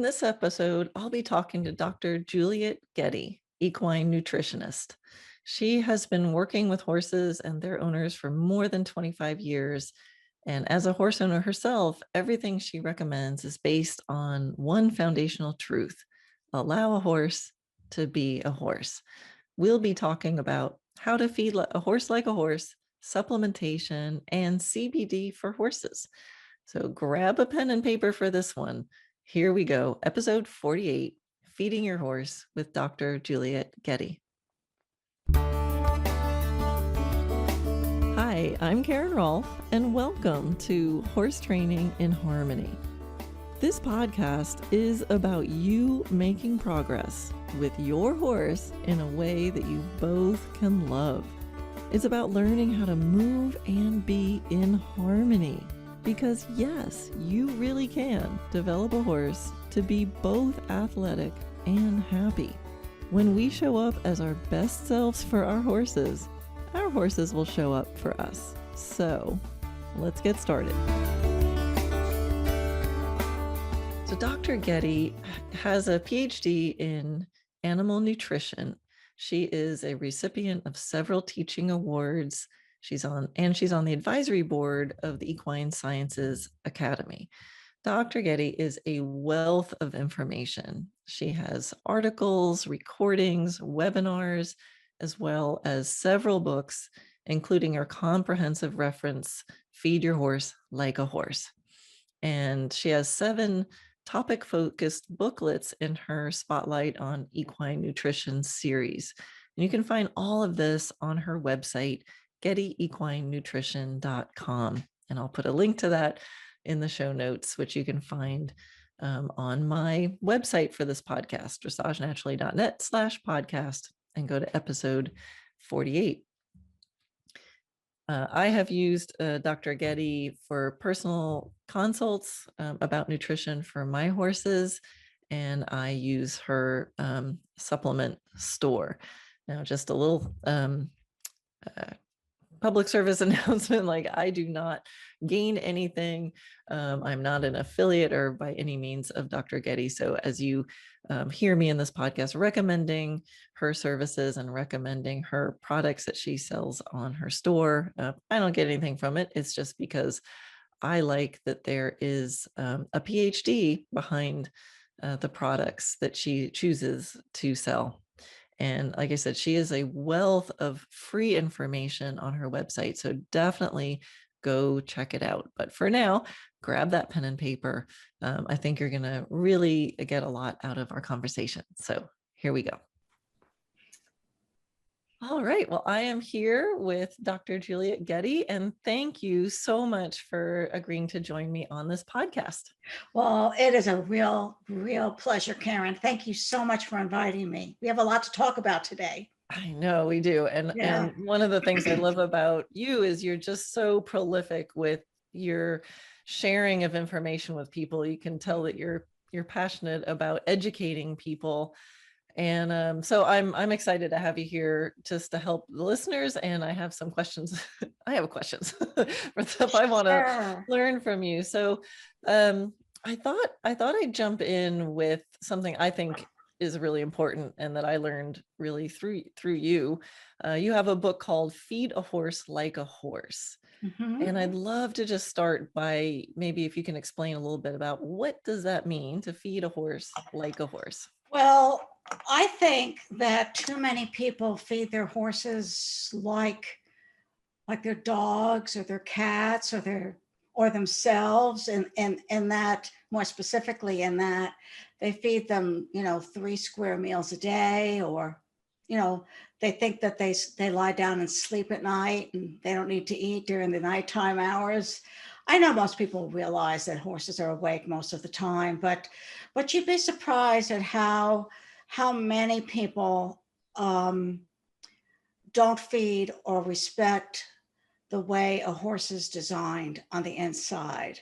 this episode, I'll be talking to Dr. Juliet Getty, equine nutritionist. She has been working with horses and their owners for more than 25 years. And as a horse owner herself, everything she recommends is based on one foundational truth: allow a horse to be a horse. We'll be talking about how to feed a horse like a horse, supplementation, and CBD for horses. So grab a pen and paper for this one. Here we go. Episode 48, Feeding Your Horse with Dr. Juliet Getty. Hi, I'm Karen Rolfe, and welcome to Horse Training in Harmony. This podcast is about you making progress with your horse in a way that you both can love. It's about learning how to move and be in harmony. Because yes, you really can develop a horse to be both athletic and happy. When we show up as our best selves for our horses will show up for us. So let's get started. So Dr. Getty has a PhD in animal nutrition. She is a recipient of several teaching awards. She's on the advisory board of the Equine Sciences Academy. Dr. Getty is a wealth of information. She has articles, recordings, webinars, as well as several books, including her comprehensive reference, Feed Your Horse Like a Horse. And she has 7 topic-focused booklets in her Spotlight on Equine Nutrition series. And you can find all of this on her website, gettyequinenutrition.com. And I'll put a link to that in the show notes, which you can find on my website for this podcast, dressagenaturally.net/podcast, and go to episode 48. I have used Dr. Getty for personal consults about nutrition for my horses, and I use her supplement store. Now, just a little public service announcement, like I do not gain anything. I'm not an affiliate or by any means of Dr. Getty. So as you hear me in this podcast recommending her services and recommending her products that she sells on her store, I don't get anything from it. It's just because I like that there is a PhD behind the products that she chooses to sell. And like I said, she is a wealth of free information on her website. So definitely go check it out. But for now, grab that pen and paper. I think you're going to really get a lot out of our conversation. So here we go. All right. Well, I am here with Dr. Juliet Getty, and thank you so much for agreeing to join me on this podcast. Well, it is a real pleasure, Karen. Thank you so much for inviting me. We have a lot to talk about today. I know we do. And one of the things I love about you is you're just so prolific with your sharing of information with people. You can tell that you're passionate about educating people. And so I'm excited to have you here just to help the listeners. And I have some questions. I have questions for stuff I want to learn from you. So I thought I'd jump in with something I think is really important and that I learned really through you. You have a book called Feed a Horse Like a Horse. Mm-hmm. And I'd love to just start by maybe if you can explain a little bit about what does that mean to feed a horse like a horse? Well, I think that too many people feed their horses like their dogs or their cats or themselves, and that more specifically in that they feed them 3 square meals a day, or they think that they lie down and sleep at night and they don't need to eat during the nighttime hours. I know most people realize that horses are awake most of the time, but you'd be surprised at how many people don't feed or respect the way a horse is designed on the inside.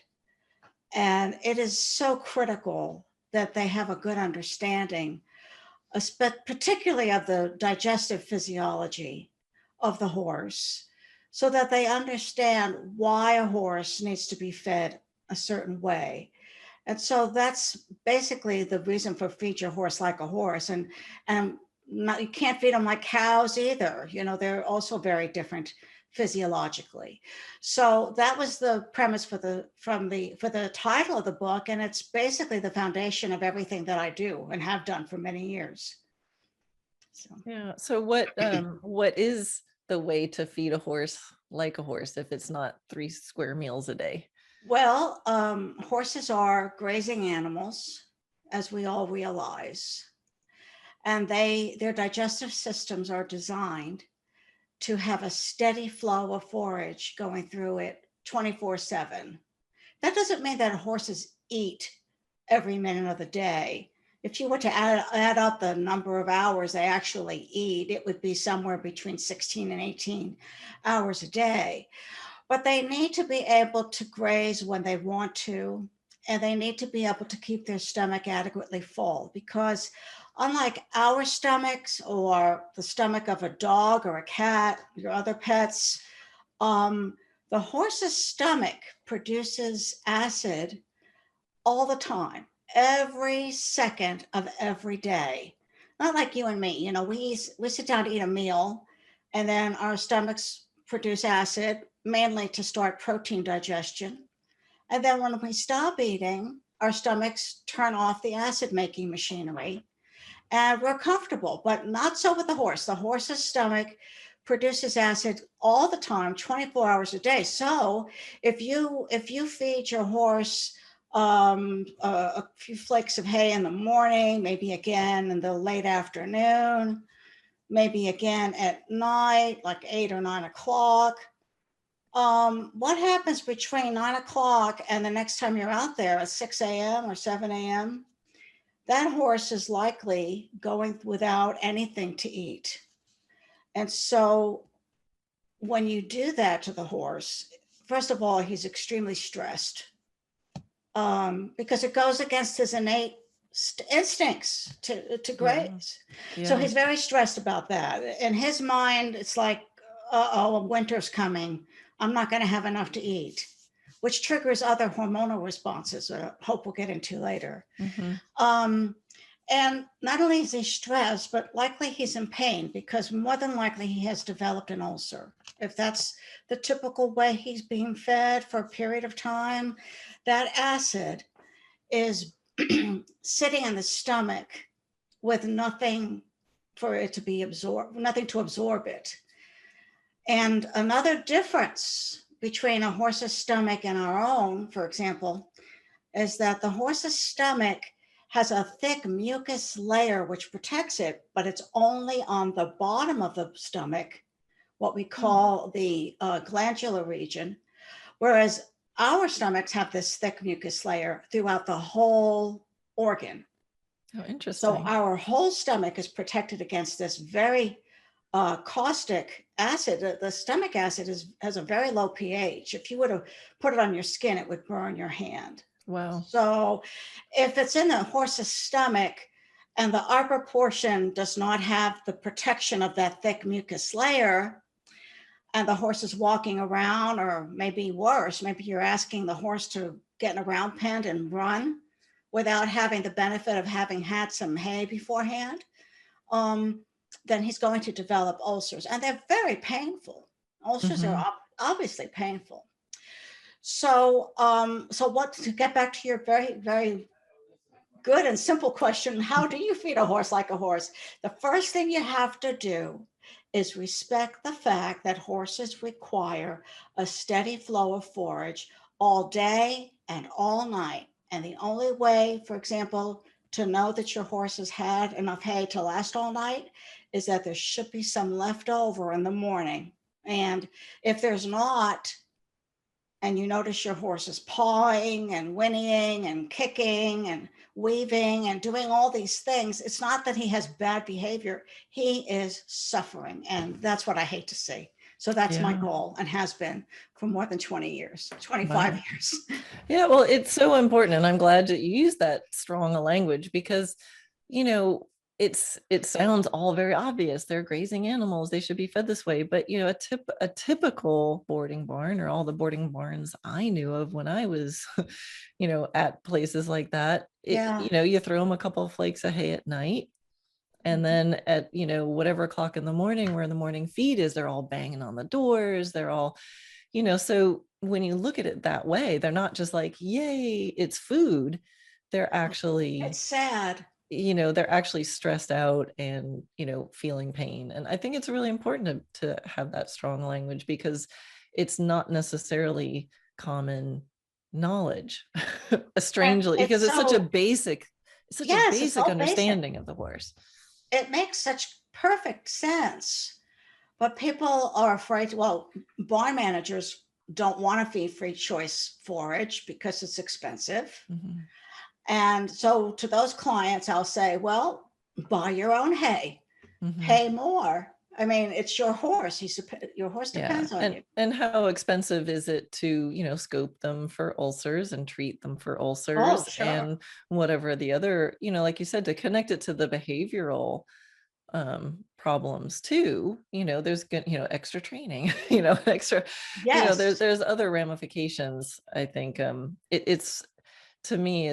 And it is so critical that they have a good understanding, particularly of the digestive physiology of the horse, so that they understand why a horse needs to be fed a certain way. And so that's basically the reason for feed your horse like a horse. And not, you can't feed them like cows either. You know, they're also very different physiologically. So that was the premise for the title of the book. And it's basically the foundation of everything that I do and have done for many years. So yeah. So what is the way to feed a horse like a horse if it's not 3 square meals a day? well, horses are grazing animals, as we all realize, and their digestive systems are designed to have a steady flow of forage going through it 24/7. That doesn't mean that horses eat every minute of the day. If you were to add up the number of hours they actually eat, it would be somewhere between 16 and 18 hours a day. But they need to be able to graze when they want to, and they need to be able to keep their stomach adequately full, because unlike our stomachs or the stomach of a dog or a cat, your other pets, um, the horse's stomach produces acid all the time, every second of every day. Not like you and me, you know, we sit down to eat a meal, and then our stomachs produce acid mainly to start protein digestion. And then when we stop eating, our stomachs turn off the acid making machinery and we're comfortable, but not so with the horse. The horse's stomach produces acid all the time, 24 hours a day. So if you feed your horse a few flakes of hay in the morning, maybe again in the late afternoon, maybe again at night, like 8 or 9 o'clock, what happens between 9 o'clock and the next time you're out there at 6 a.m. or 7 a.m.? That horse is likely going without anything to eat. And so when you do that to the horse, first of all, he's extremely stressed because it goes against his innate instincts to graze. Yeah. So he's very stressed about that. In his mind, it's like, oh, winter's coming. I'm not going to have enough to eat, which triggers other hormonal responses that I hope we'll get into later. Mm-hmm. And not only is he stressed, but likely he's in pain because more than likely he has developed an ulcer. If that's the typical way he's being fed for a period of time, that acid is sitting in the stomach with nothing for it to be absorbed, nothing to absorb it. And another difference between a horse's stomach and our own, for example, is that the horse's stomach has a thick mucus layer which protects it, but it's only on the bottom of the stomach, what we call the glandular region, whereas our stomachs have this thick mucus layer throughout the whole organ. Oh, interesting. So our whole stomach is protected against this very caustic acid. The stomach acid has a very low pH. If you were to put it on your skin, it would burn your hand. Wow. So if it's in the horse's stomach and the upper portion does not have the protection of that thick mucus layer, and the horse is walking around, or maybe worse, maybe you're asking the horse to get in a round pen and run without having the benefit of having had some hay beforehand, then he's going to develop ulcers, and they're very painful. Ulcers are obviously painful. So, what, to get back to your very, very good and simple question, how do you feed a horse like a horse? The first thing you have to do is respect the fact that horses require a steady flow of forage all day and all night. And the only way, for example, to know that your horse has had enough hay to last all night is that there should be some left over in the morning. And if there's not, and you notice your horse is pawing and whinnying and kicking and weaving and doing all these things, it's not that he has bad behavior. He is suffering. And that's what I hate to see. So that's my goal, and has been for more than 20 years, 25 years. Yeah, well, it's so important. And I'm glad that you use that strong a language because, you know, it sounds all very obvious. They're grazing animals. They should be fed this way. But a typical boarding barn, or all the boarding barns I knew of when I was, at places like that, Yeah. you throw them a couple of flakes of hay at night. And then at, whatever o'clock in the morning, where the morning feed is, they're all banging on the doors. They're all, so when you look at it that way, they're not just like, yay, it's food. They're actually, It's sad. they're actually stressed out and, feeling pain. And I think it's really important to have that strong language, because it's not necessarily common knowledge, strangely, It's because it's such a so, basic, yes, it's all basic. understanding of the horse. It makes such perfect sense. But people are afraid, well, barn managers don't want to feed free choice forage because it's expensive. Mm-hmm. And so to those clients, I'll say, well, buy your own hay, Mm-hmm. pay more. I mean, it's your horse. Your horse depends on you. And how expensive is it to, scope them for ulcers and treat them for ulcers? Oh, sure. And whatever the other, like you said, to connect it to the behavioral problems too, there's good, extra training, extra, Yes. there's other ramifications. I think it's, to me,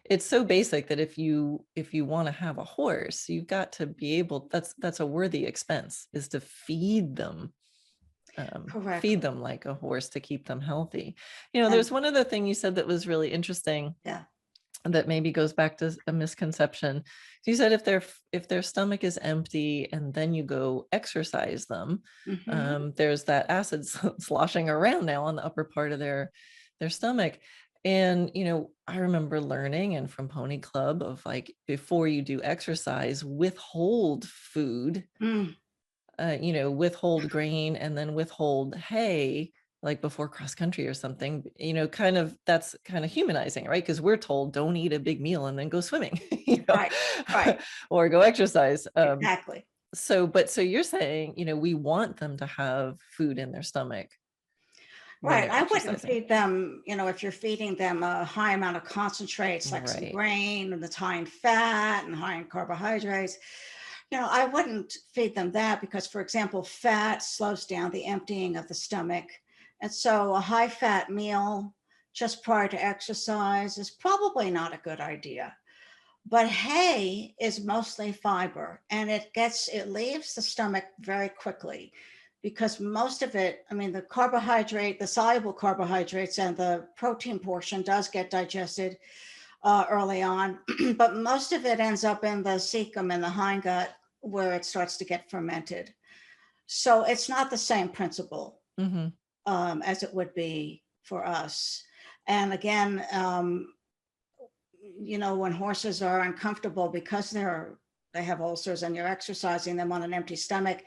it's so basic that if you want to have a horse, you've got to be able, that's a worthy expense, is to feed them. Correct. Feed them like a horse to keep them healthy. There's one other thing you said that was really interesting. Yeah. That maybe goes back to a misconception. You said if their stomach is empty and then you go exercise them, there's that acid sloshing around now on the upper part of their stomach. And, I remember learning, and from Pony Club, of like, before you do exercise, withhold food, withhold grain, and then withhold hay, like before cross country or something, that's kind of humanizing, right? Because we're told don't eat a big meal and then go swimming, Right. or go exercise. Exactly. So you're saying, we want them to have food in their stomach. Right. I wouldn't feed them, if you're feeding them a high amount of concentrates, like some grain, and that's high in fat and high in carbohydrates. I wouldn't feed them that, because, for example, fat slows down the emptying of the stomach. And so a high fat meal just prior to exercise is probably not a good idea. But hay is mostly fiber, and it leaves the stomach very quickly, because most of it, I mean, the soluble carbohydrates and the protein portion does get digested early on, but most of it ends up in the cecum and the hindgut, where it starts to get fermented. So it's not the same principle as it would be for us. And again, when horses are uncomfortable because they have ulcers and you're exercising them on an empty stomach,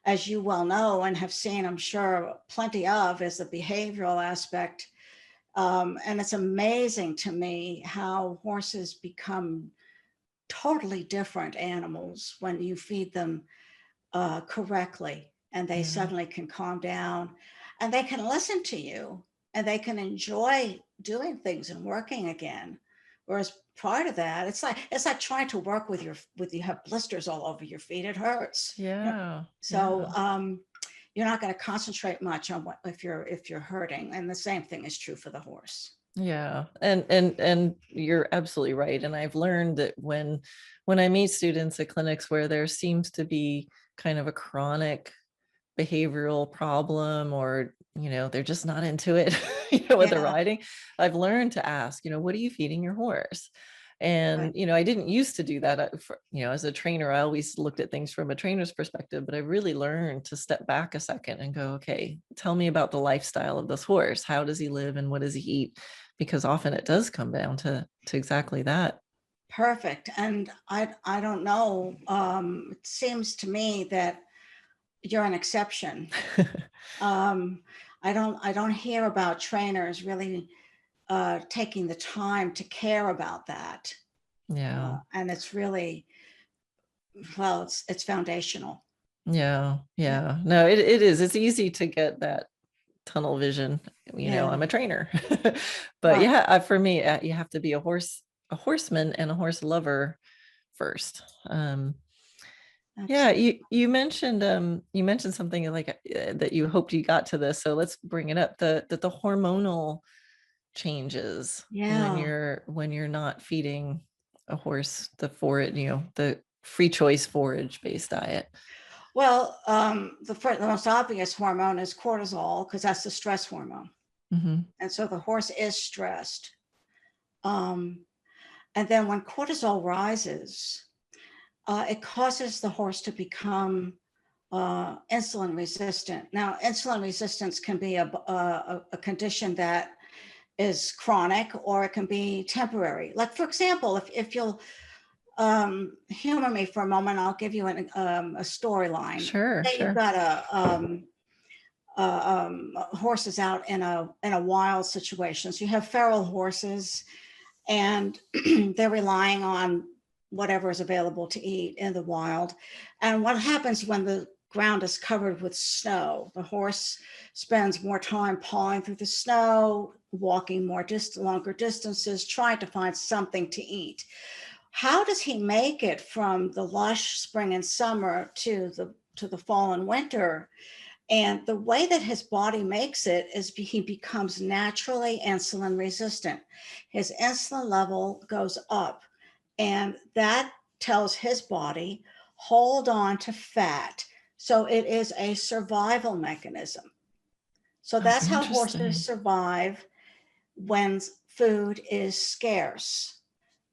as you well know and have seen, I'm sure, plenty of, is the behavioral aspect. And it's amazing to me how horses become totally different animals when you feed them correctly, and they suddenly can calm down, and they can listen to you, and they can enjoy doing things and working again. Whereas prior to that, it's like trying to work with you have blisters all over your feet. It hurts. Yeah. So you're not going to concentrate much on if you're hurting. And the same thing is true for the horse. Yeah. And you're absolutely right. And I've learned that when I meet students at clinics where there seems to be kind of a chronic behavioral problem, or they're just not into it, with the riding, I've learned to ask, what are you feeding your horse? And I didn't used to do that. As a trainer, I always looked at things from a trainer's perspective, but I really learned to step back a second and go, okay, tell me about the lifestyle of this horse. How does he live and what does he eat? Because often it does come down to exactly that. Perfect. And I don't know. It seems to me that you're an exception. I don't hear about trainers really taking the time to care about that. Yeah. And it's really, well, it's foundational. Yeah. No, it is. It's easy to get that tunnel vision. I'm a trainer, but for me, you have to be a horseman and a horse lover first. Yeah, Absolutely. you mentioned something like that you hoped you got to this. So let's bring it up. The hormonal changes Yeah. when you're not feeding a horse the forage, the free choice forage based diet. Well, the most obvious hormone is cortisol because that's the stress hormone. Mm-hmm. And so the horse is stressed. Um, and then when cortisol rises, it causes the horse to become insulin resistant. Now, insulin resistance can be a condition that is chronic or it can be temporary. Like, for example, if you'll humor me for a moment, I'll give you a storyline. Sure, Say you've sure. got horses out in a wild situation. So you have feral horses and they're relying on whatever is available to eat in the wild. And what happens when the ground is covered with snow? The horse spends more time pawing through the snow, walking longer distances, trying to find something to eat. How does he make it from the lush spring and summer to the fall and winter? And the way that his body makes it is he becomes naturally insulin resistant. His insulin level goes up, and that tells his body, hold on to fat. So it is a survival mechanism. So Oh, that's how horses interesting. survive when food is scarce.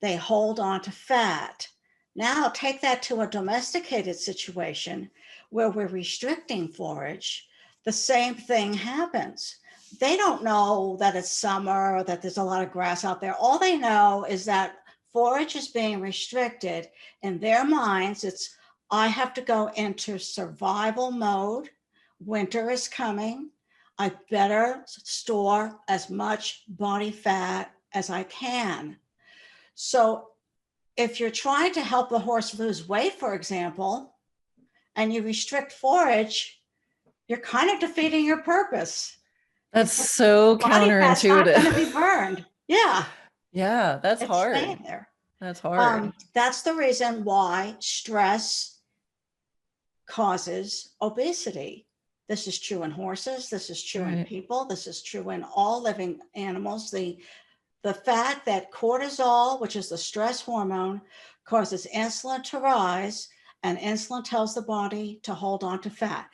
They hold on to fat. Now take that to a domesticated situation where we're restricting forage. The same thing happens. They don't know that it's summer or that there's a lot of grass out there. All they know is that forage is being restricted. In their minds, it's, I have to go into survival mode. Winter is coming. I better store as much body fat as I can. So if you're trying to help the horse lose weight, for example, and you restrict forage, you're kind of defeating your purpose. That's Because so body fat's not going to be counterintuitive. burned. Yeah, Yeah, that's it's hard. staying there. That's hard. That's the reason why stress causes obesity. This is true in horses. This is true in Right. people. This is true in all living animals. The fact that cortisol, which is the stress hormone, causes insulin to rise, and insulin tells the body to hold on to fat.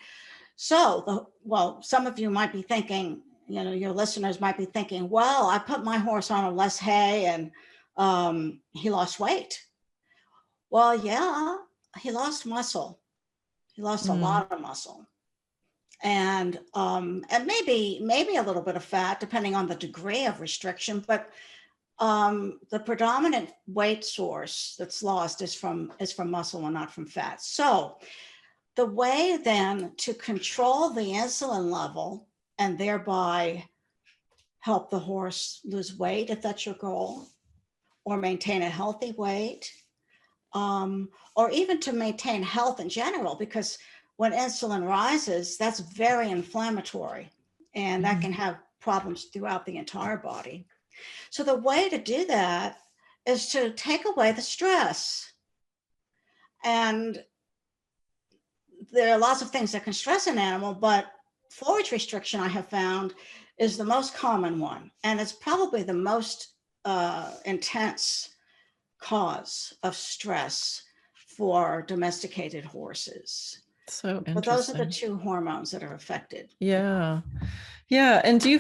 So, well, some of you might be thinking, your listeners might be thinking, well, I put my horse on a less hay and he lost weight. Well, yeah, he lost muscle. He lost a Mm. lot of muscle. And maybe a little bit of fat, depending on the degree of restriction, but the predominant weight source that's lost is from muscle and not from fat. So the way then to control the insulin level and thereby help the horse lose weight, if that's your goal, or maintain a healthy weight, or even to maintain health in general, because when insulin rises, that's very inflammatory and that Mhm. can have problems throughout the entire body. So the way to do that is to take away the stress. And there are lots of things that can stress an animal, but forage restriction, I have found, is the most common one. And it's probably the most intense cause of stress for domesticated horses. So But those are the interesting. two hormones that are affected. Yeah. Yeah. And do you,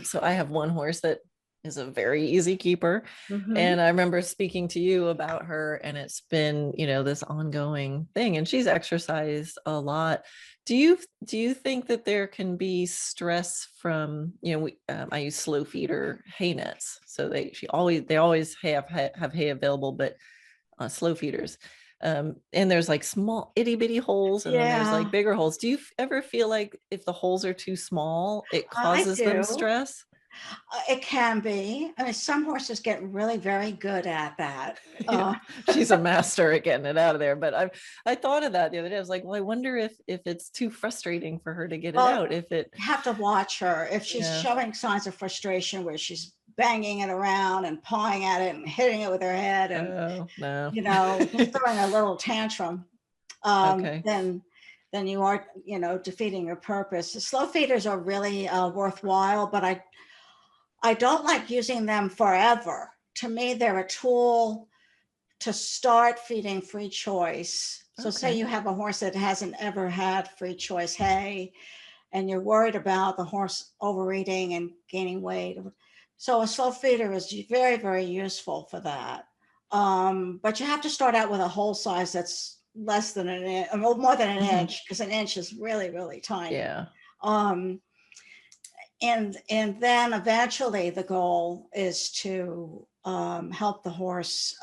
so I have one horse that is a very easy keeper. Mm-hmm. And I remember speaking to you about her, and it's been, this ongoing thing. And she's exercised a lot. Do you think that there can be stress from, I use slow feeder hay nets. So they always have hay available, but slow feeders. And there's like small itty bitty holes, and then there's like Yeah, bigger holes. Do you ever feel like if the holes are too small, it I causes them do. stress? It can be. I mean, some horses get really very good at that. Yeah, she's a master at getting it out of there. But I thought of that the other day. I was like, well, I wonder if it's too frustrating for her to get it Well, out. If it, you have to watch her. If she's yeah, showing signs of frustration where she's banging it around and pawing at it and hitting it with her head and, Oh, no. just throwing a little tantrum, Okay. then you are, defeating your purpose. The slow feeders are really worthwhile, but I don't like using them forever. To me, they're a tool to start feeding free choice. So say Okay. you have a horse that hasn't ever had free choice hay, and you're worried about the horse overeating and gaining weight. So a slow feeder is very, very useful for that. But you have to start out with a hole size that's less than an inch, or more than an Mhm. inch, because an inch is really, really tiny. Yeah. Um, and then eventually the goal is to help the horse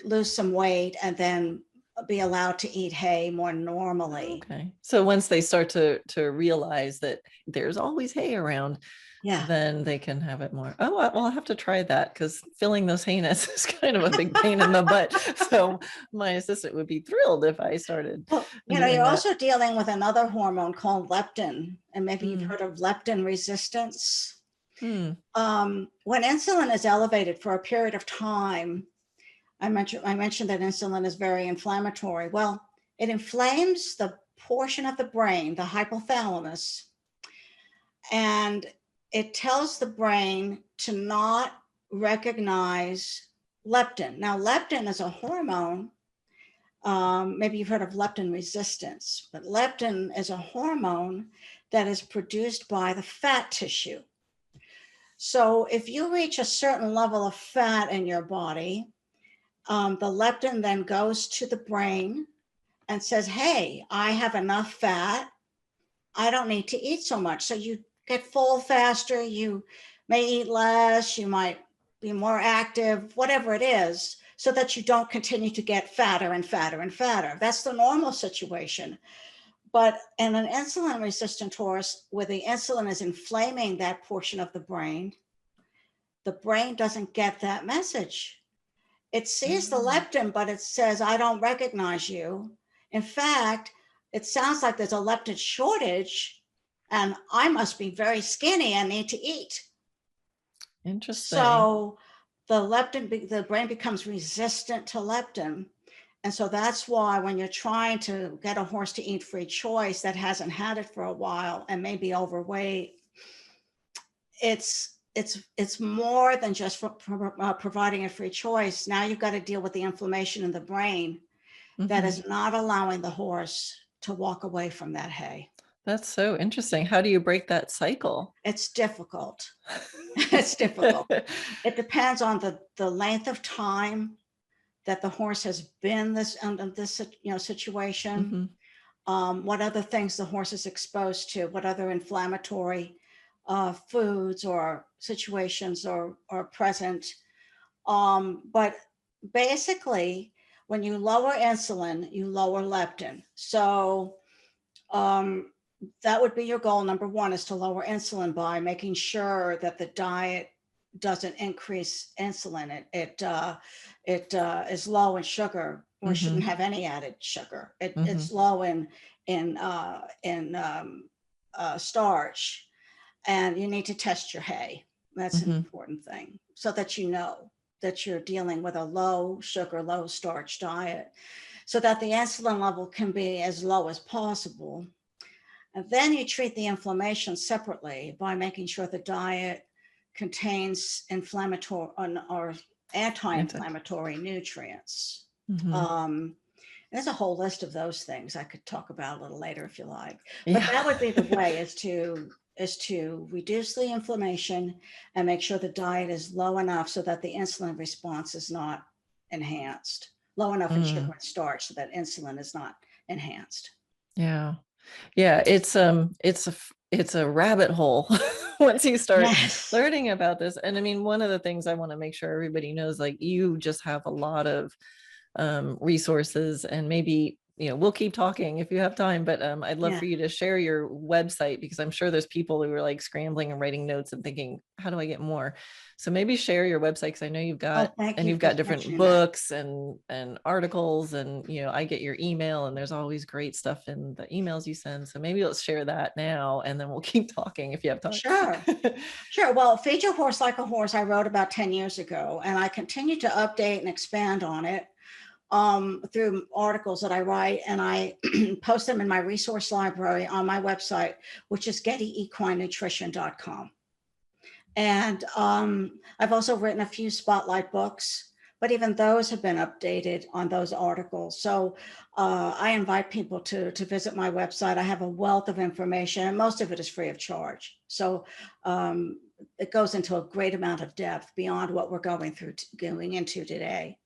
lose some weight and then be allowed to eat hay more normally. Okay. So once they start to realize that there's always hay around, Yeah. then they can have it more. Oh, well, I'll have to try that because filling those hay nests is kind of a big pain in the butt. So my assistant would be thrilled if I started Well, doing you're that. also dealing with another hormone called leptin, and maybe you've Mm. heard of leptin resistance. Mm. When insulin is elevated for a period of time, I mentioned that insulin is very inflammatory. Well, it inflames the portion of the brain, the hypothalamus, and it tells the brain to not recognize leptin. Now, leptin is a hormone. Maybe you've heard of leptin resistance, but leptin is a hormone that is produced by the fat tissue. So if you reach a certain level of fat in your body, the leptin then goes to the brain and says, hey, I have enough fat. I don't need to eat so much. So you get full faster. You may eat less. You might be more active, whatever it is, so that you don't continue to get fatter and fatter and fatter. That's the normal situation. But in an insulin resistant horse, where the insulin is inflaming that portion of the brain doesn't get that message. It sees the leptin, but it says, I don't recognize you. In fact, it sounds like there's a leptin shortage and I must be very skinny and need to eat. Interesting. So the brain becomes resistant to leptin. And so that's why when you're trying to get a horse to eat free choice that hasn't had it for a while and may be overweight, it's more than just providing a free choice. Now you've got to deal with the inflammation in the brain that is not allowing the horse to walk away from that hay. That's so interesting. How do you break that cycle? It's difficult. It's difficult. It depends on the length of time that the horse has been under this situation. What other things the horse is exposed to, what other inflammatory foods or situations are present. But basically, when you lower insulin, you lower leptin. So that would be your goal. Number one is to lower insulin by making sure that the diet doesn't increase insulin. It is low in sugar, or shouldn't have any added sugar. It's low in starch, and you need to test your hay. That's an important thing, so that you know that you're dealing with a low sugar, low starch diet, so that the insulin level can be as low as possible. And then you treat the inflammation separately by making sure the diet contains inflammatory or anti-inflammatory nutrients. There's a whole list of those things I could talk about a little later if you like. But that would be the way, is to reduce the inflammation and make sure the diet is low enough so that the insulin response is not enhanced, low enough in sugar and starch so that insulin is not enhanced. Yeah. It's a rabbit hole once you start learning about this. And I mean, one of the things I want to make sure everybody knows, like, you just have a lot of resources and maybe we'll keep talking if you have time, but I'd love Yeah. for you to share your website, because I'm sure there's people who are like scrambling and writing notes and thinking, how do I get more? So maybe share your website, because I know Oh, thank you you've for got different mentioning that. books and articles, and I get your email and there's always great stuff in the emails you send. So maybe let's share that now, and then we'll keep talking if you have time. Sure. Sure. Well, Feed Your Horse Like a Horse, I wrote about 10 years ago, and I continue to update and expand on it through articles that I write, and I post them in my resource library on my website, which is gettyequinenutrition.com. And I've also written a few spotlight books, but even those have been updated on those articles. So I invite people to visit my website. I have a wealth of information, and most of it is free of charge. So it goes into a great amount of depth beyond what we're going into today.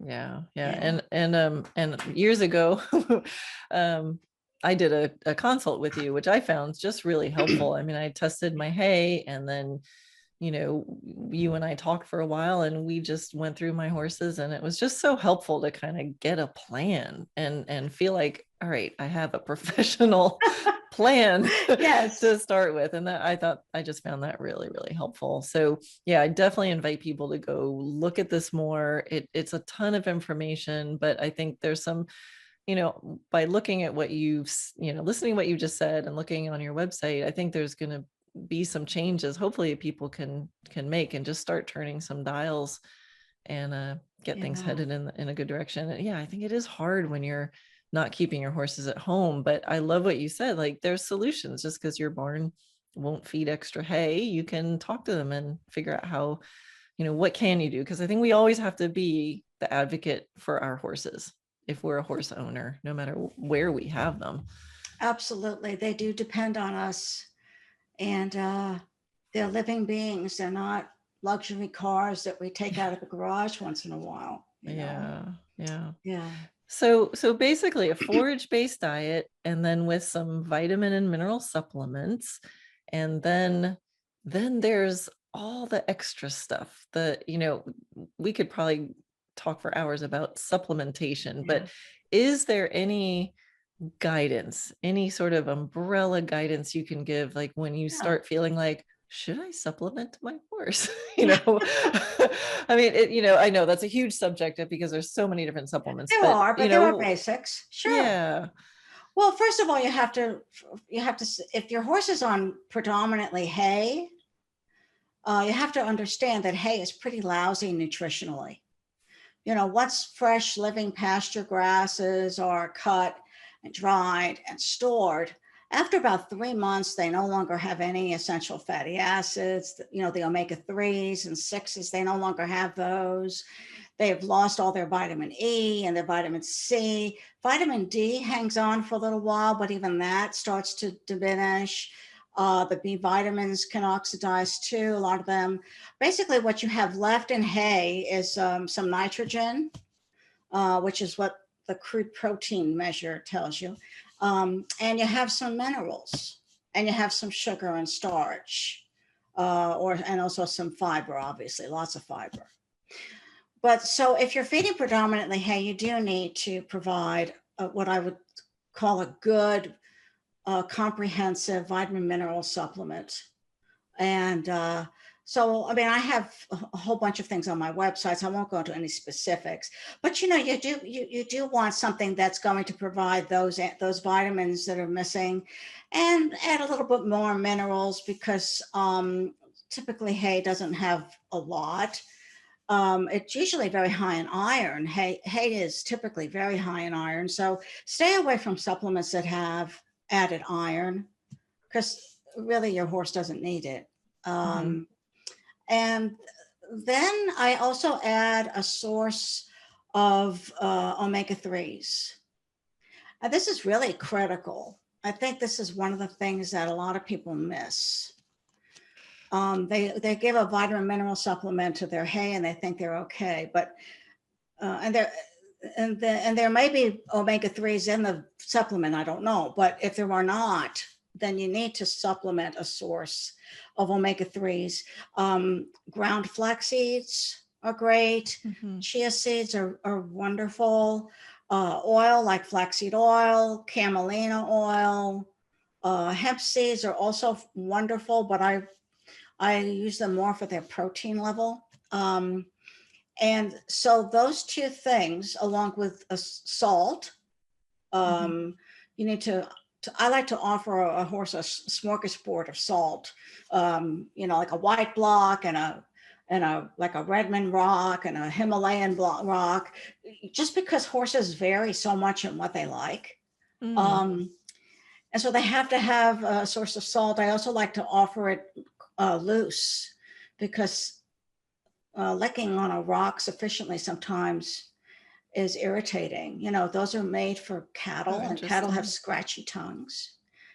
Yeah. Yeah. And years ago, I did a consult with you, which I found just really helpful. I mean, I tested my hay, and then, you and I talked for a while, and we just went through my horses, and it was just so helpful to kind of get a plan and feel like, all right, I have a professional plan Yes. to start with. And I just found that really, really helpful. So yeah, I definitely invite people to go look at this more. It's a ton of information, but I think there's some, by looking at what listening to what you just said and looking on your website, I think there's going to be some changes hopefully people can make, and just start turning some dials and get things Yeah. headed in a good direction. And yeah, I think it is hard when you're not keeping your horses at home, but I love what you said. Like, there's solutions. Just because your barn won't feed extra hay, you can talk to them and figure out how, what can you do? Because I think we always have to be the advocate for our horses if we're a horse owner, no matter where we have them. Absolutely. They do depend on us. And they're living beings. They're not luxury cars that we take out of the garage once in a while, Yeah. Yeah. So basically a forage-based diet, and then with some vitamin and mineral supplements. And then there's all the extra stuff that, we could probably talk for hours about supplementation, Yeah. but is there any guidance, any sort of umbrella guidance you can give, like when you Yeah. start feeling like, should I supplement my horse? Yeah. I mean, I know that's a huge subject because there's so many different supplements, There but are, but there are basics. Sure. yeah. Well, first of all, if your horse is on predominantly hay, you have to understand that hay is pretty lousy nutritionally. Once fresh living pasture grasses are cut and dried and stored, after about 3 months, they no longer have any essential fatty acids, the omega-3s and 6s, they no longer have those. They've lost all their vitamin E and their vitamin C. Vitamin D hangs on for a little while, but even that starts to diminish. The B vitamins can oxidize too, a lot of them. Basically, what you have left in hay is some nitrogen, which is what the crude protein measure tells you. And you have some minerals, and you have some sugar and starch, and also some fiber, obviously, lots of fiber. But so if you're feeding predominantly hay, you do need to provide what I would call a good, comprehensive vitamin mineral supplement. And so, I mean, I have a whole bunch of things on my website, so I won't go into any specifics. But you do want something that's going to provide those vitamins that are missing, and add a little bit more minerals, because typically hay doesn't have a lot. It's usually very high in iron. Hay is typically very high in iron. So stay away from supplements that have added iron, because really your horse doesn't need it. Mhm. And then I also add a source of omega-3s. And this is really critical. I think this is one of the things that a lot of people miss. They give a vitamin mineral supplement to their hay and they think they're okay, but and there may be omega-3s in the supplement, I don't know, but if there are not, then you need to supplement a source of omega-3s. Ground flax seeds are great. Mhm. Chia seeds are wonderful. oil like flaxseed oil, camelina oil, hemp seeds are also wonderful, but I use them more for their protein level. And so those two things, along with salt, Mhm. you need I like to offer a horse a smorgasbord of salt, like a white block and a like a Redmond rock and a Himalayan rock, just because horses vary so much in what they like. Mm. Um, and so they have to have a source of salt. I also like to offer it loose, because licking on a rock sufficiently sometimes is irritating. Those are made for Oh, cattle, and cattle have interesting. scratchy tongues,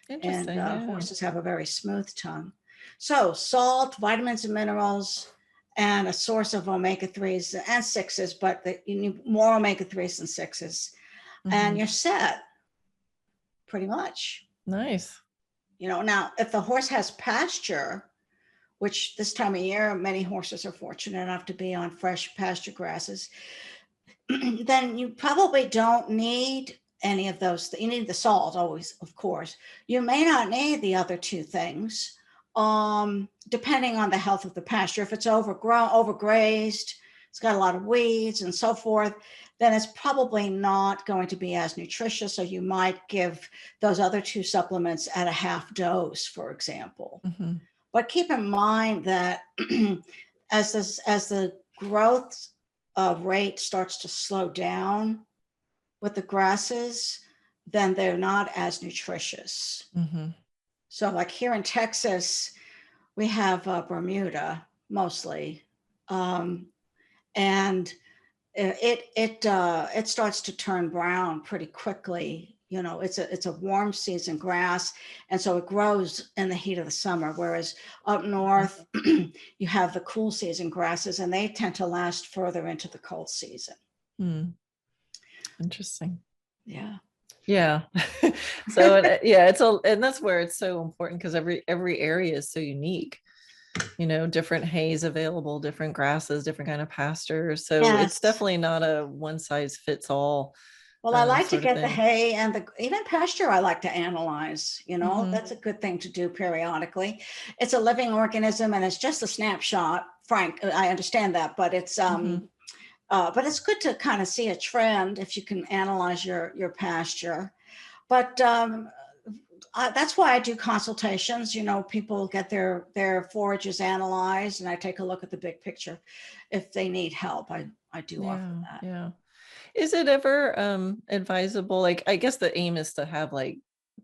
and Interesting. Yeah. horses have a very smooth tongue. So, salt, vitamins and minerals, and a source of omega 3s and 6s, but you need more omega 3s than 6s, and Mhm. you're set pretty much. Nice. Now, if the horse has pasture, which this time of year, many horses are fortunate enough to be on fresh pasture grasses, then you probably don't need any of those. You need the salt always, of course. You may not need the other two things, depending on the health of the pasture. If it's overgrown, overgrazed, it's got a lot of weeds and so forth, then it's probably not going to be as nutritious. So you might give those other two supplements at a half dose, for example. Mhm. But keep in mind that as the growth rate starts to slow down with the grasses, then they're not as nutritious. Mhm. So, like here in Texas, we have Bermuda mostly, um, and it starts to turn brown pretty quickly. It's a warm season grass, and so it grows in the heat of the summer. Whereas up north, you have the cool season grasses, and they tend to last further into the cold season. Mm. Interesting. Yeah. Yeah. So yeah, and that's where it's so important, because every area is so unique. Different hays available, different grasses, different kind of pastures. So it's Yes. definitely not a one size fits all Well, I like to sort of get the thing. hay and even pasture. I like to analyze. Hmm. That's a good thing to do periodically. It's a living organism, and it's just a snapshot. Frank, I understand that, Hmm. but it's good to kind of see a trend if you can analyze your pasture. But that's why I do consultations. People get their forages analyzed, and I take a look at the big picture. If they need help, I do offer Yeah. that. Yeah. Is it ever advisable? Like, I guess the aim is to have like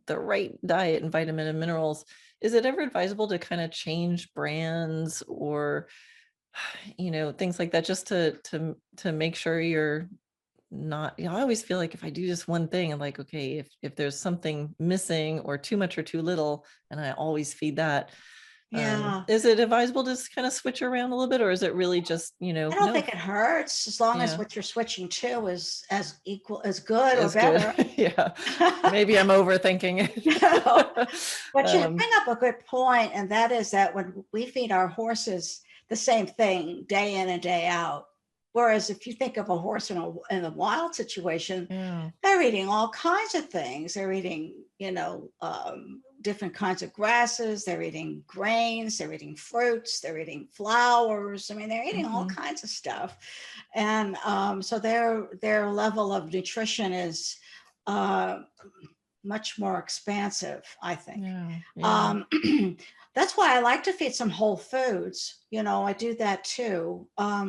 the right diet and vitamin and minerals. Is it ever advisable to kind of change brands or things like that, just to make sure you're not, I always feel like if I do just one thing, I'm like, okay, if there's something missing or too much or too little, and I always feed that, Yeah. is it advisable to just kind of switch around a little bit, or is it really just, I don't no, think it hurts, as long as yeah, what you're switching to is as equal as good or is good. better. Yeah. Maybe I'm overthinking No, it. but you bring up a good point, and that is that when we feed our horses the same thing day in and day out, whereas if you think of a horse in a wild situation, Yeah. they're eating all kinds of things. They're eating, different kinds of grasses. They're eating grains. They're eating fruits. They're eating flowers. I mean, they're eating all Hmm. kinds of stuff, and so their level of nutrition is uh, much more expansive, I think. Yeah. Yeah. Um, that's why I like to feed some whole foods. I do that too,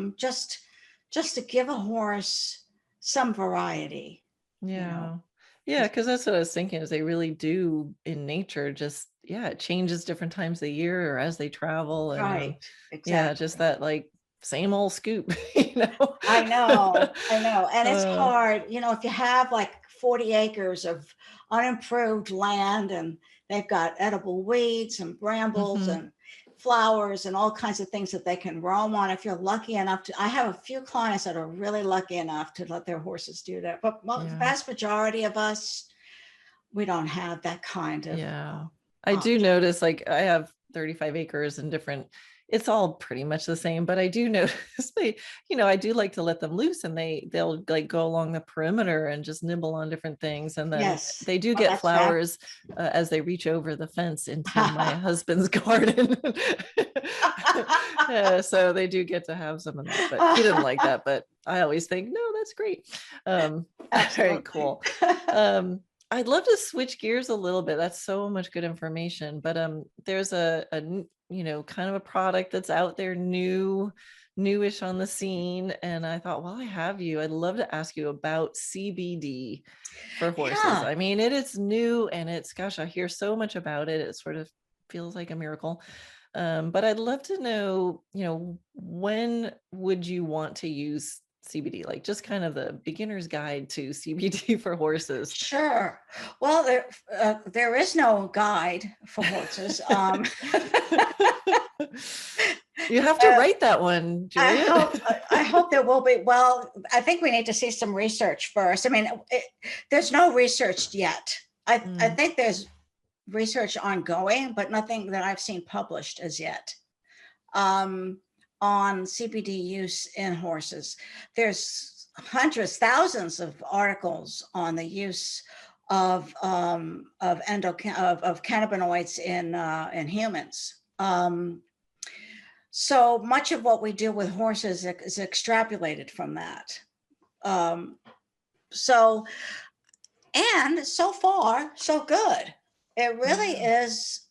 just to give a horse some variety. You know, Yeah. Yeah, because that's what I was thinking, is they really do in nature, just, yeah, it changes different times of the year or as they travel. And right? yeah, just Exactly. that like same old scoop, you know. I know, and it's Uh, hard. If you have like 40 acres of unimproved land, and they've got edible weeds and brambles mhm. and flowers and all kinds of things that they can roam on. If you're lucky enough I have a few clients that are really lucky enough to let their horses do that, but the Yeah. vast majority of us, we don't have that kind of Yeah. I do option. notice, like, I have 35 acres and different, it's all pretty much the same, but I do notice they, I do like to let them loose, and they'll like go along the perimeter and just nibble on different things. And then Yes. they do Oh, get that's fab. flowers as they reach over the fence into my husband's garden. So they do get to have some of that, but he didn't like that. But I always think, no, that's great. Very cool. I'd love to switch gears a little bit. That's so much good information. But there's a kind of a product that's out there, newish on the scene. And I thought, while I have you, I'd love to ask you about CBD for horses. Yeah. I mean, it's new, and it's, gosh, I hear so much about it. It sort of feels like a miracle. But I'd love to know, when would you want to use CBD? Like, just kind of the beginner's guide to CBD for horses. Sure. Well, there is no guide for horses. You have to write that one, Julia. I hope there will be. Well, I think we need to see some research first. I mean, there's no research yet. I think there's research ongoing, but nothing that I've seen published as yet on CBD use in horses. There's hundreds, thousands of articles on the use of cannabinoids in humans. So much of what we do with horses is extrapolated from that. So far, so good. It really is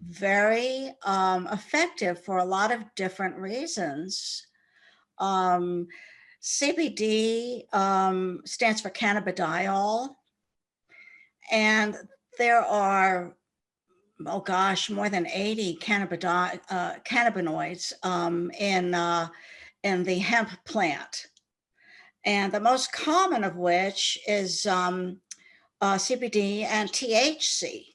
very effective for a lot of different reasons. CBD stands for cannabidiol, and there are, oh gosh, more than 80 cannabinoids in the hemp plant. And the most common of which is CBD and THC.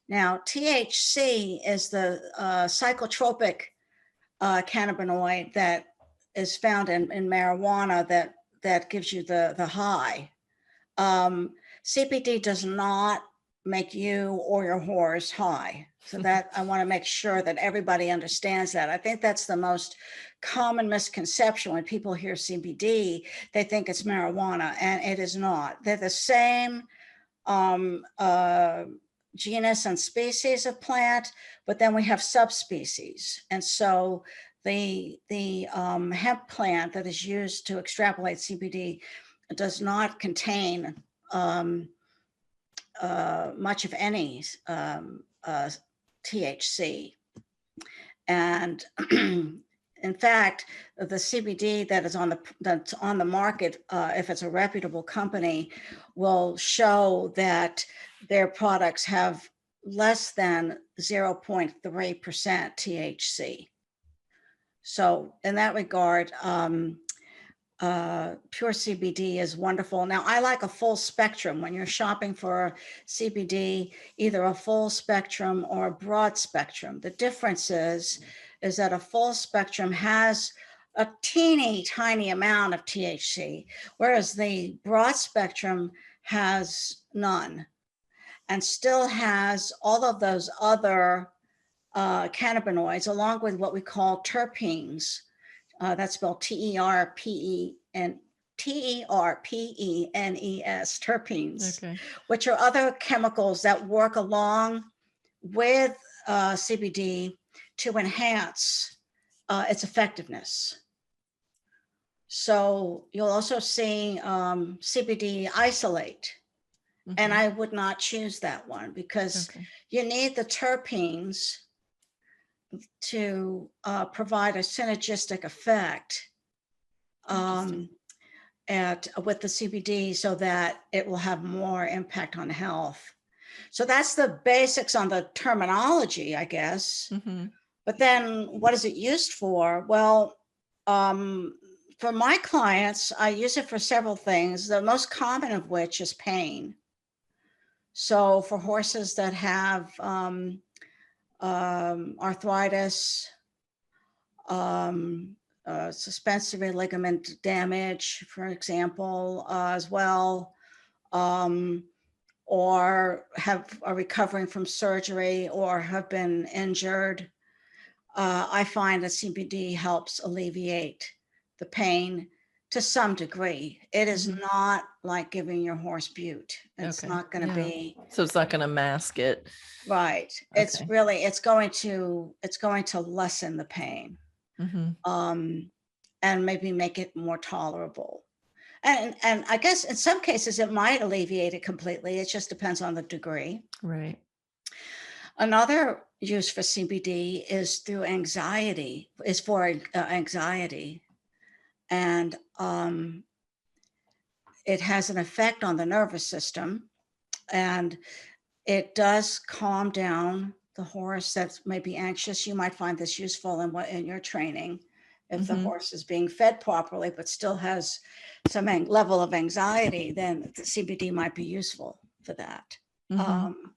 Now, THC is the psychotropic cannabinoid that is found in marijuana that gives you the high. CBD does not make you or your horse high. So that I want to make sure that everybody understands that. I think that's the most common misconception. When people hear CBD, they think it's marijuana, and it is not. They're the same genus and species of plant, but then we have subspecies. And so the hemp plant that is used to extrapolate CBD does not contain much of any THC. And in fact, the CBD that's on the market, if it's a reputable company, will show that their products have less than 0.3% THC. So in that regard, pure CBD is wonderful. Now, I like a full spectrum. When you're shopping for CBD, either a full spectrum or a broad spectrum. The difference is that a full spectrum has a teeny tiny amount of THC, whereas the broad spectrum has none, and still has all of those other cannabinoids, along with what we call terpenes. That's spelled Terpenes, terpenes, okay, which are other chemicals that work along with CBD to enhance its effectiveness. So you'll also see CBD isolate. Mm-hmm. And I would not choose that one because you need the terpenes to provide a synergistic effect with the CBD so that it will have more impact on health. So that's the basics on the terminology, I guess. Mm-hmm. But then what is it used for? Well, for my clients, I use it for several things, the most common of which is pain. So for horses that have arthritis, suspensory ligament damage, for example, as well, or are recovering from surgery or have been injured. I find that CBD helps alleviate the pain to some degree. It is Mhm. not like giving your horse bute. It's Okay. not going to Yeah. be So it's not going to mask it. right. It's Okay. really, it's going to lessen the pain, Hmm. um, and maybe make it more tolerable. And I guess in some cases it might alleviate it completely. It just depends on the degree. Right. Another use for CBD is through anxiety, is for anxiety. And it has an effect on the nervous system. And it does calm down the horse that may be anxious. You might find this useful in your training if the Hmm. horse is being fed properly, but still has some level of anxiety, then the CBD might be useful for that. Hmm. Um,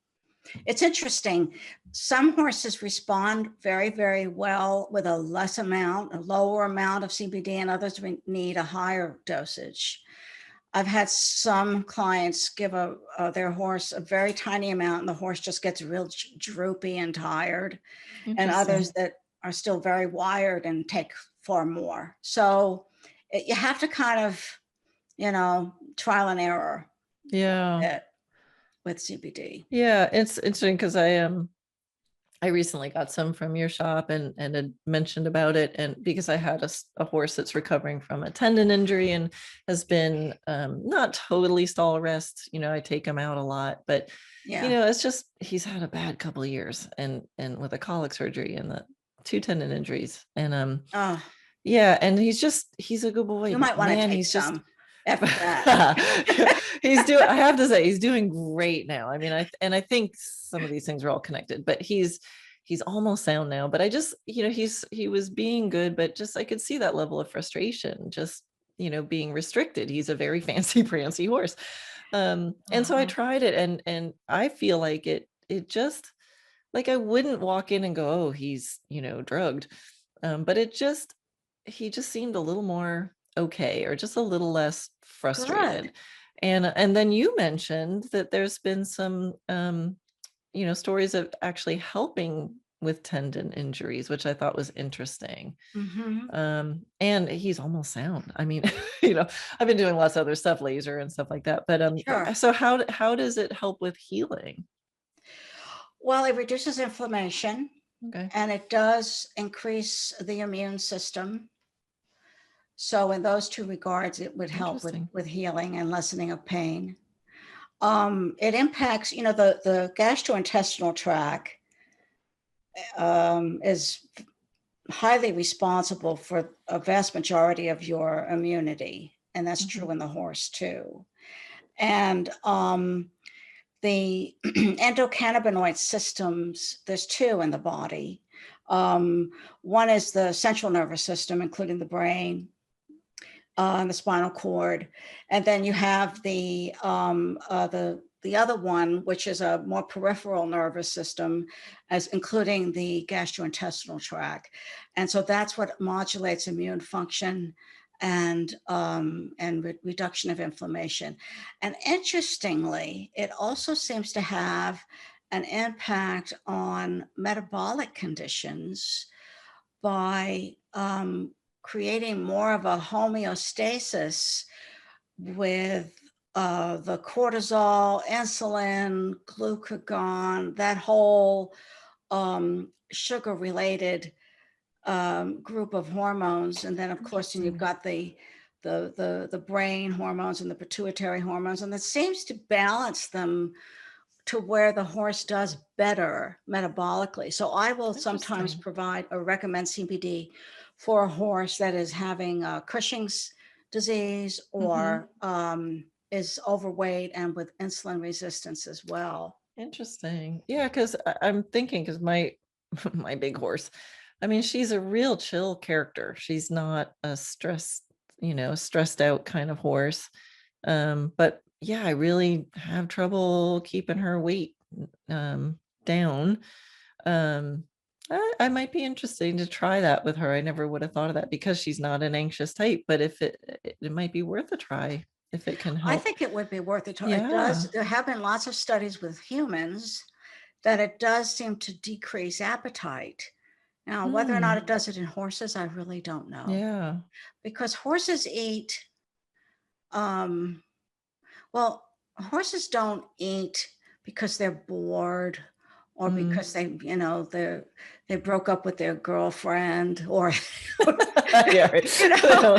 it's interesting. Some horses respond very, very well with a lower amount of CBD, and others need a higher dosage. I've had some clients give their horse a very tiny amount, and the horse just gets real droopy and tired, and others Interesting. that are still very wired and take far more. So you have to kind of, trial and error Yeah. it with CBD. Yeah. It's interesting because I recently got some from your shop and had mentioned about it, and because I had a horse that's recovering from a tendon injury and has been not totally stall rest. I take him out a lot, but Yeah. it's just he's had a bad couple of years and with a colic surgery and the two tendon injuries. And Oh, yeah, and he's a good boy, you but might want to man, take he's just some after that. I have to say he's doing great now. I mean, I think some of these things are all connected, but he's almost sound now. But I just, he was being good, but just I could see that level of frustration, just being restricted. He's a very fancy prancy horse. And so I Uh-huh. tried it, and I feel like it just, like, I wouldn't walk in and go, oh, he's drugged. But he just seemed a little more okay, or just a little less Good. frustrated. And then you mentioned that there's been some stories of actually helping with tendon injuries, which I thought was interesting. Hmm. And he's almost sound. I mean, I've been doing lots of other stuff, laser and stuff like that. But Sure. so how does it help with healing? Well, it reduces inflammation Okay. and it does increase the immune system. So, in those two regards, it would help Interesting. with healing and lessening of pain. It impacts, the gastrointestinal tract is highly responsible for a vast majority of your immunity. And that's Mhm. true in the horse too. And the endocannabinoid systems, there's two in the body. One is the central nervous system, including the brain, and the spinal cord, and then you have the other one, which is a more peripheral nervous system, as including the gastrointestinal tract, and so that's what modulates immune function and reduction of inflammation. And interestingly, it also seems to have an impact on metabolic conditions by creating more of a homeostasis with the cortisol, insulin, glucagon, that whole sugar related group of hormones. And then, of course, then you've Interesting. got the brain hormones and the pituitary hormones, and that seems to balance them to where the horse does better metabolically. So I will sometimes Interesting. provide or recommend CBD for a horse that is having Cushing's disease Hmm. or is overweight and with insulin resistance as well. Interesting. Yeah, because I'm thinking, because my my big horse, I mean, she's a real chill character. She's not a stressed out kind of horse. But yeah, I really have trouble keeping her weight down. Um, I might be interested to try that with her. I never would have thought of that because she's not an anxious type, but if it might be worth a try if it can I help. think it would be worth it. It Yeah. does. There have been lots of studies with humans that it does seem to decrease appetite Now, whether or not Hmm. it does it in horses, I really don't know, Yeah. because horses eat, um, well, horses don't eat because they're bored or Mm. because they broke up with their girlfriend or Yeah, right. you know,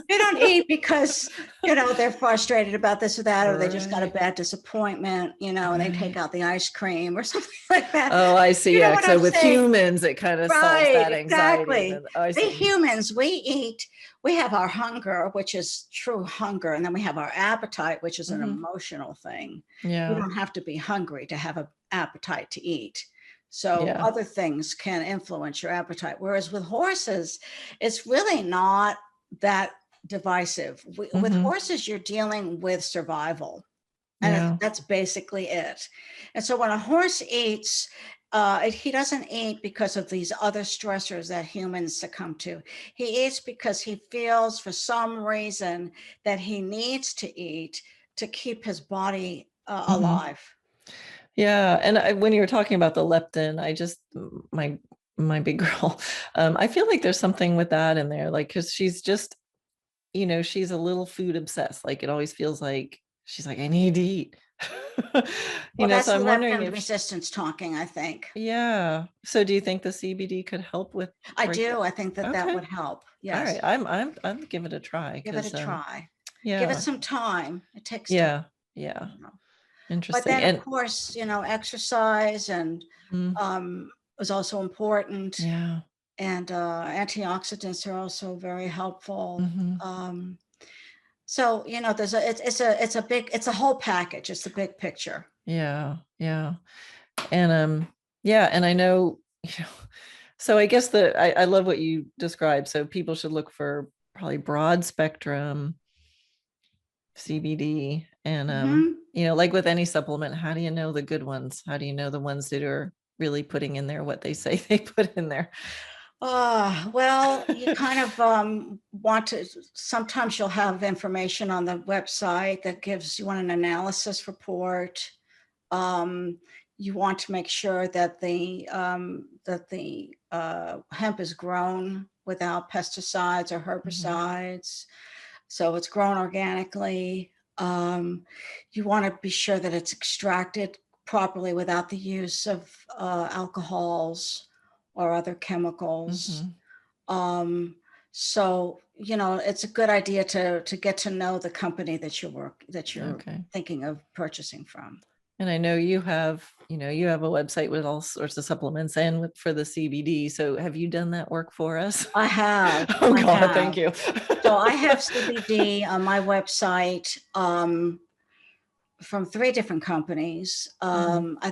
they don't eat because, they're frustrated about this or that, or they just got a Right. bad disappointment, and they take Right. out the ice cream or something like that. Oh, I see. You know Yeah. what So I'm with saying? humans, it kind of solves Right, that anxiety. exactly. Then, oh, I We see. humans, we have our hunger, which is true hunger, and then we have our appetite, which is an Hmm. emotional thing. You Yeah. don't have to be hungry to have an appetite to eat. So Yeah. other things can influence your appetite. Whereas with horses, it's really not that divisive. With Hmm. horses, you're dealing with survival, and Yeah. that's basically it. And so when a horse eats, he doesn't eat because of these other stressors that humans succumb to. He eats because he feels for some reason that he needs to eat to keep his body Hmm. alive. Yeah. And when you were talking about the leptin, I just my big girl, I feel like there's something with that in there, like because she's just, she's a little food obsessed. Like it always feels like she's like, I need to eat. Well, So that's I'm wondering leptin if, resistance talking, I think. yeah. So do you think the CBD could help with I break that? do. I think that that Okay. would help. All Yes. right. I'm give it a try Give it a because try. Give it yeah. some time. It takes time. Yeah. Yeah. You know. But Interesting. then, of And course, exercise and mm, is also important. yeah. And antioxidants are also very helpful. Hmm. Um, so there's a it's a whole package. It's the big picture. Yeah. Yeah. And yeah, and I know, so I guess I love what you described. So people should look for probably broad spectrum CBD. And Hmm. like with any supplement, how do you know the good ones? How do you know the ones that are really putting in there what they say they put in there? Well, you kind of want to, sometimes you'll have information on the website that gives you want an analysis report. Um, you want to make sure that the hemp is grown without pesticides or Mhm. herbicides, so it's grown organically. You want to be sure that it's extracted properly without the use of alcohols or other chemicals. Mhm. Um, so it's a good idea to get to know the company that you're Okay. thinking of purchasing from. And I know you have a website with all sorts of supplements and for the CBD. So have you done that work for us? I have, Oh I God, thank have. you. So I have CBD on my website from 3 different companies. Mhm. I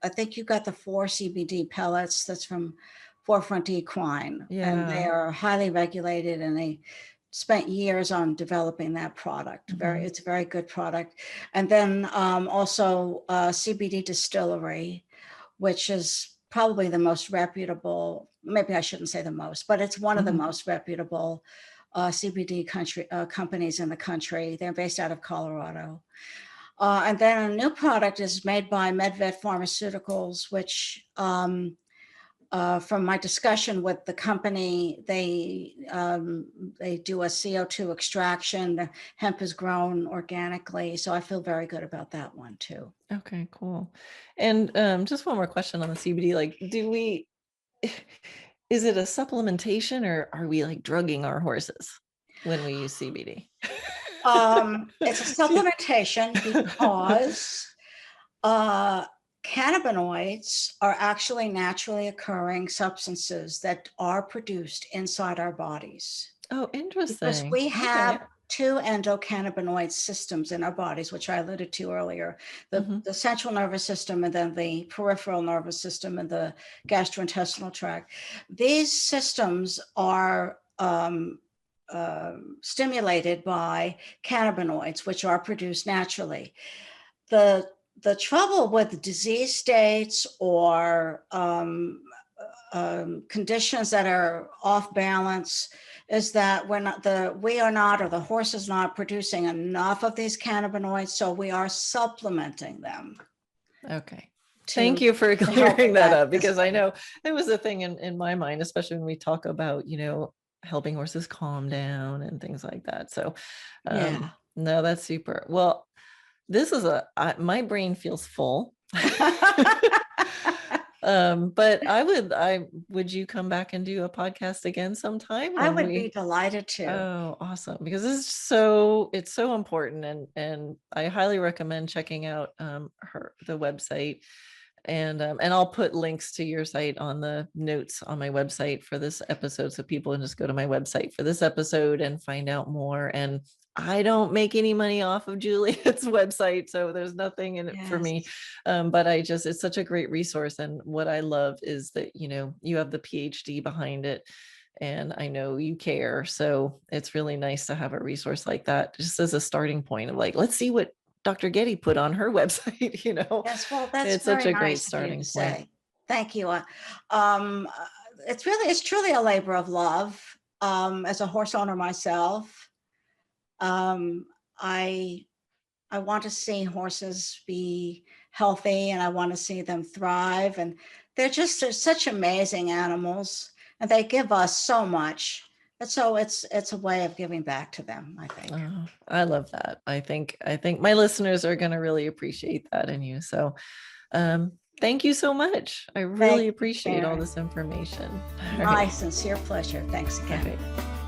think you got the 4 CBD pellets. That's from Forefront Equine, and they Yeah. are highly regulated, and they spent years on developing that product. Mhm. It's a very good product. And then also CBD Distillery, which is probably the most reputable. Maybe I shouldn't say the most, but it's one of the Mhm. most reputable CBD companies in the country. They're based out of Colorado. And then a new product is made by MedVet Pharmaceuticals, which, from my discussion with the company, they do a CO2 extraction. The hemp is grown organically, so I feel very good about that one too. Okay, cool. And just one more question on the CBD. Like, is it a supplementation or are we like drugging our horses when we use CBD? It's a supplementation because uh, cannabinoids are actually naturally occurring substances that are produced inside our bodies, Oh, because interesting. we Okay. have two endocannabinoid systems in our bodies, which I alluded to earlier, Hmm. the central nervous system and then the peripheral nervous system and the gastrointestinal tract. These systems are stimulated by cannabinoids, which are produced naturally. The trouble with disease states or conditions that are off balance is that we are not, or the horse is not producing enough of these cannabinoids, so we are supplementing them. Okay. Thank you for to help clearing with that up, this because I thing. know it was a thing in my mind, especially when we talk about, helping horses calm down and things like that. So, Yeah. no, that's super. Well, this is my brain feels full. But would you come back and do a podcast again sometime I when would be we, delighted to. oh, awesome. Because it's so important. And I highly recommend checking out, the website, and I'll put links to your site on the notes on my website for this episode, so people can just go to my website for this episode and find out more. And I don't make any money off of Juliet's website, so there's nothing in it for Yes. me. But it's such a great resource. And what I love is that, you have the PhD behind it, and I know you care. So it's really nice to have a resource like that, just as a starting point of like, let's see what Dr. Getty put on her website. Yes, well, that's It's such very a great nice of you to starting point. say. Thank you. It's truly a labor of love. As a horse owner myself, um, I I want to see horses be healthy, and I want to see them thrive. And they're such amazing animals, and they give us so much. And so it's a way of giving back to them, I think. Oh, I love that. I think my listeners are going to really appreciate that in you. So, thank you so much. I Thank really you, appreciate all Karen. this information. All My right. sincere pleasure. Thanks again. Okay.